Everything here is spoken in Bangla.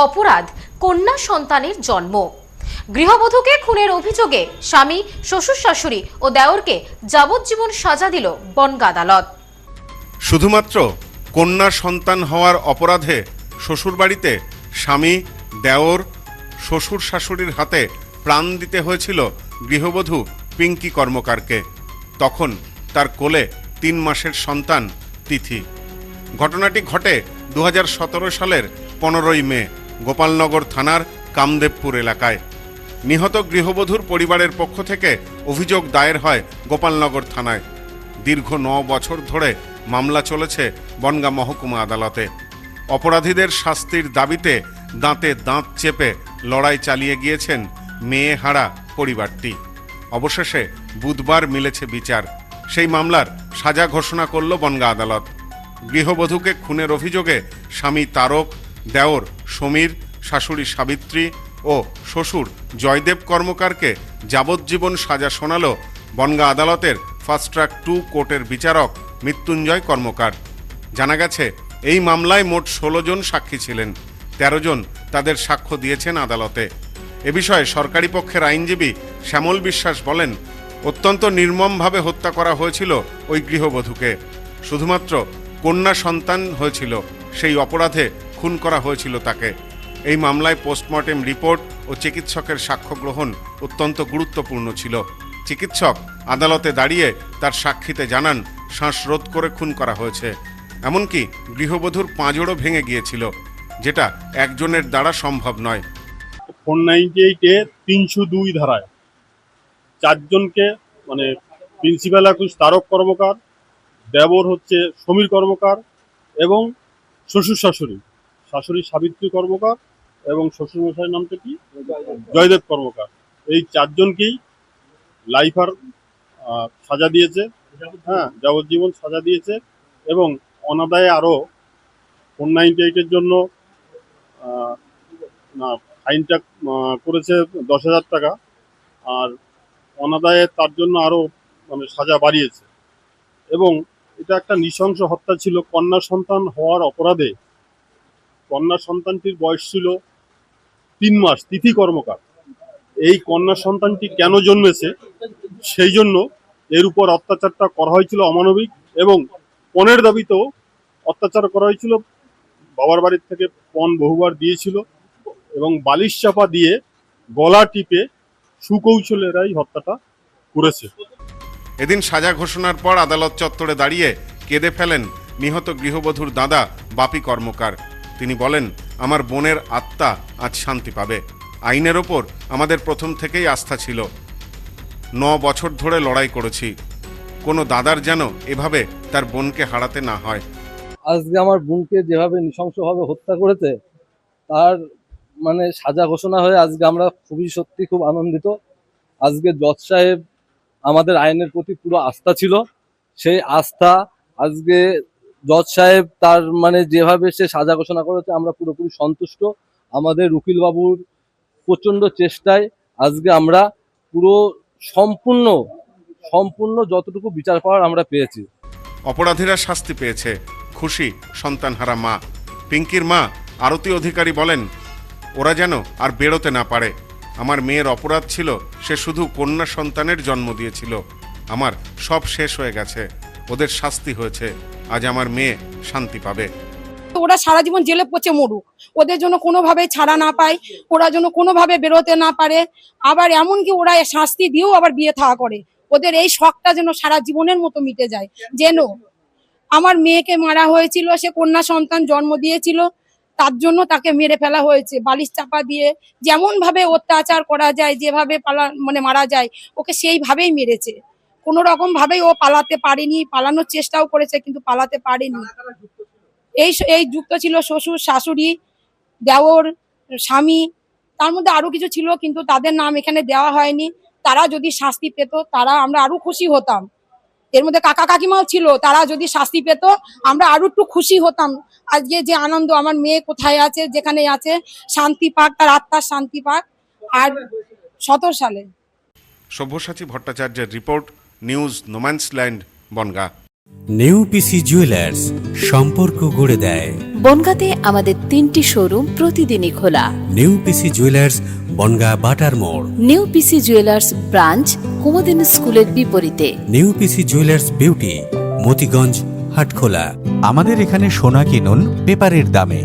অপরাধ কন্যা সন্তানের জন্ম। গৃহবধূকে খুনের অভিযোগে স্বামী, শ্বশুর শাশুড়ি ও দেওরকে যাবজ্জীবন সাজা দিল বনগাঁ আদালত। শুধুমাত্র কন্যা সন্তান হওয়ার অপরাধে শ্বশুরবাড়িতে স্বামী, দেওর, শ্বশুর শাশুড়ির হাতে প্রাণ দিতে হয়েছিল গৃহবধূ পিঙ্কি কর্মকারকে। তখন তার কোলে 3 মাসের সন্তান তিথি। ঘটনাটি ঘটে 2017 সালের 15ই মে গোপালনগর থানার কামদেবপুর এলাকায়। নিহত গৃহবধূর পরিবারের পক্ষ থেকে অভিযোগ দায়ের হয় গোপালনগর থানায়। দীর্ঘ 9 বছর ধরে মামলা চলেছে বনগাঁ মহকুমা আদালতে। অপরাধীদের শাস্তির দাবিতে দাঁতে দাঁত চেপে লড়াই চালিয়ে গিয়েছেন মেয়ে হারা পরিবারটি। অবশেষে বুধবার মিলেছে বিচার। সেই মামলার সাজা ঘোষণা করল বনগাঁ আদালত। গৃহবধূকে খুনের অভিযোগে স্বামী তারক, দেওর সমীর, শাশুড়ি সাবিত্রী ও শ্বশুর জয়দেব কর্মকারকে যাবজ্জীবন সাজা শোনাল বনগাঁ আদালতের ফাস্ট ট্র্যাক 2 কোর্টের বিচারক মৃত্যুঞ্জয় কর্মকার। জানা গেছে, এই মামলায় মোট 16 জন সাক্ষী ছিলেন। 13 জন তাদের সাক্ষ্য দিয়েছেন আদালতে। এ বিষয়ে সরকারি পক্ষের আইনজীবী শ্যামল বিশ্বাস বলেন, অত্যন্ত নির্মমভাবে হত্যা করা হয়েছিল ওই গৃহবধূকে। শুধুমাত্র কন্যা সন্তান হয়েছিল, সেই অপরাধে খুন করা হয়েছিল তাকে। এই মামলায় পোস্টমর্টেম রিপোর্ট ও চিকিৎসকের সাক্ষ্য গ্রহণ অত্যন্ত গুরুত্বপূর্ণ ছিল। চিকিৎসক আদালতে দাঁড়িয়ে তার সাক্ষীতে জানান, শ্বাসরোধ করে খুন করা হয়েছে। এমনকি গৃহবধূর পাঁজরও ভেঙে গিয়েছিল, যেটা একজনের দ্বারা সম্ভব নয়। 498-এ 302 ধারায় 4 জনকে, মানে প্রিন্সিপাল অ্যাকুজ তারক কর্মকার, দেবর হচ্ছে সমীর কর্মকার এবং শ্বশুর শাশুড়ি সাবিত্রী কর্মকার এবং শ্বশুরমশাইয়ের নামটা কি, জয়দেব কর্মকার, এই 4 জনকেই লাইফার সাজা দিয়েছে, যাবজ্জীবন সাজা দিয়েছে। এবং অনাদায়ে আরও 498-এর জন্য ফাইনটা করেছে 10,000 টাকা, আর অনাদায়ে তার জন্য আরও সাজা বাড়িয়েছে। এবং এটা একটা নৃশংস হত্যা ছিল কন্যা সন্তান হওয়ার অপরাধে। কন্যা সন্তানটির বয়স ছিল 3 মাস, তিথি কর্মকার। এই কন্যা সন্তানটি কেন জন্মেছে সেই জন্য এর উপর অত্যাচারটা করা হয়েছিল অমানবিক, এবং পণের দাবিতেও অত্যাচার করা হয়েছিল। বাবার বাড়ির থেকে পণ বহুবার দিয়েছিল এবং বালিশ চাপা দিয়ে গলা টিপে সুকৌশলে এরাই হত্যাটা করেছে। এদিন সাজা ঘোষণার পর আদালত চত্বরে দাঁড়িয়ে কেঁদে ফেলেন নিহত গৃহবধূর দাদা বাপি কর্মকার। তিনি বলেন, আমার বোনের আত্মা আজ শান্তি পাবে। আইনের ওপর আমাদের প্রথম থেকেই আস্থা ছিল। 9 বছর ধরে লড়াই করেছি। কোনো দাদার যেন এভাবে তার বোনকে হারাতে না হয়। আজকে আমার বোনকে যেভাবে নৃশংসভাবে হত্যা করেছে, তার সাজা ঘোষণা হয়ে আজকে আমরা সত্যি খুব আনন্দিত। আজকে জজ সাহেব, আমাদের আইনের প্রতি পুরো আস্থা ছিল, সেই আস্থা আজকে জজ সাহেব তার যেভাবে সে সাজা ঘোষণা করেছে, আমরা পুরোপুরি সন্তুষ্ট। আমাদের উকিল বাবুর প্রচন্ড চেষ্টায় আজকে আমরা পুরো সম্পূর্ণ যতটুকু বিচার পাওয়ার আমরা পেয়েছি। অপরাধীরা শাস্তি পেয়েছে, খুশি সন্তানহারা মা। পিঙ্কির মা আরতি অধিকারী বলেন, ওরা যেন আর বেরোতে না পারে। আমার মেয়ের অপরাধ ছিল, সে শুধু কন্যা সন্তানের জন্ম দিয়েছিল। আমার সব শেষ হয়ে গেছে, ওদের শাস্তি হয়েছে, আজ আমার মেয়ে শান্তি পাবে। ওরা সারা জীবন জেলে পচে মরুক, ওদের জন্য কোনোভাবে ছাড়া না পায়, ওরা যেন কোনোভাবে বেরোতে না পারে। আবার এমনকি ওরা শাস্তি দিয়েও আবার বিয়ে থাকা করে, ওদের এই শখটা যেন সারা জীবনের মতো মিটে যায়। যেন আমার মেয়েকে মারা হয়েছিল, সে কন্যা সন্তান জন্ম দিয়েছিল, তার জন্য তাকে মেরে ফেলা হয়েছে বালিশ চাপা দিয়ে। যেমন ভাবে অত্যাচার করা যায়, যেভাবে মারা যায়, ওকে সেইভাবেই মেরেছে। কোনো রকম ভাবেই ও পালাতে পারেনি, পালানোর চেষ্টাও করেছে কিন্তু পালাতে পারেনি। এই যুক্ত ছিল শ্বশুর শাশুড়ি, দেওর, স্বামী, তার মধ্যে আরো কিছু ছিল কিন্তু তাদের নাম এখানে দেওয়া হয়নি। তারা যদি শাস্তি পেত তারা আমরা আরো খুশি হতাম। এর মধ্যে কাকা কাকিমাও ছিল, তারা যদি শাস্তি পেত আমরা আরো একটু খুশি হতাম। আজকে যে আনন্দ, আমার মেয়ে কোথায় আছে, যেখানে আছে শান্তি পাক, তার আত্মার শান্তি পাক। আর 17 সালে সব্যসাচী ভট্টাচার্যের report, news no man's land, Bongaon. New PC jewellers, সম্পর্ক গড়ে দেয়। বনগাঁতে আমাদের 3টি শোরুম প্রতিদিনই খোলা। নেউপিসি জুয়েলার্স, বনগাঁ বাটার মোড়। New PC jewellers branch Kumudini স্কুলের বিপরীতে। New PC jewellers beauty, Motiganj, Hatkhola. আমাদের এখানে সোনা কিনুন পেপারের দামে।